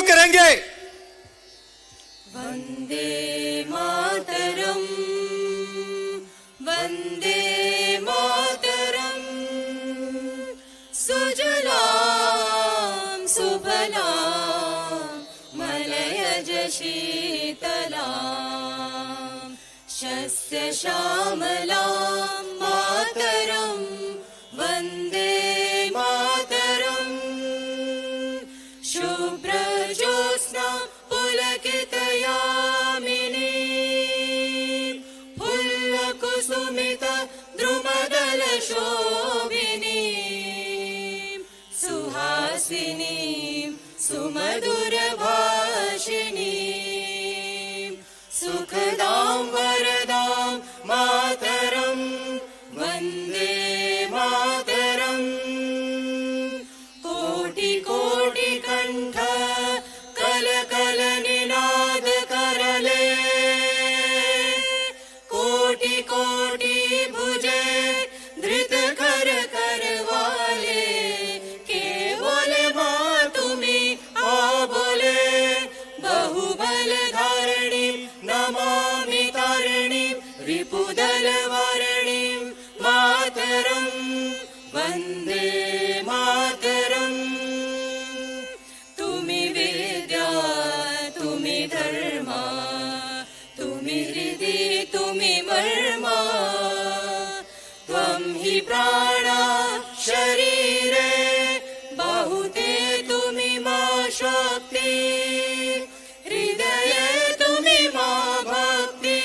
करेंगे। वंदे मातरम, वंदे मातरम, सुजलाम सुफलाम मलयज शीतलाम शस्य श्यामलां मातरं वन्दे मातरम्। शुभ्रज्योत्स्ना पुलकितयामिनीं फुल्लकुसुमित द्रुमदलशोभिनीं सुहासिनीं सुमधुरभाषिणीं सुखदां वरदां मातरं वन्दे मातरम्। कोटि कोटि कंठ कल कल निनाद करले, कोटि कोटि भुजे धृत कर करवाले, केवल मां तुम्ही आबोले बहुबल धारिणी नमामि तारिणीं रिपुदल वारिणीं मातरं वन्दे मातरम्। तुम्ही विद्या तुम्ही धर्मा तुम्ही हृदि तुम्ही मर्मा, त्वं हि प्राणा शरीरे बाहुते तुम्ही मा शक्ति, हृदये तुम्ही मा भक्ति,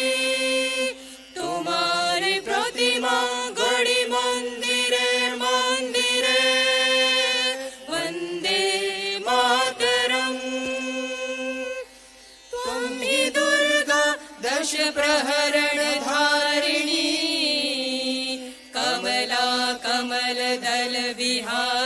तुम्हारी प्रतिमा गढ़ी मंदिरे मंदिरे वन्दे मातरम्। त्वं हि दुर्गा दश प्रहरण धारिणी, कमला कमल दल विहारिणी,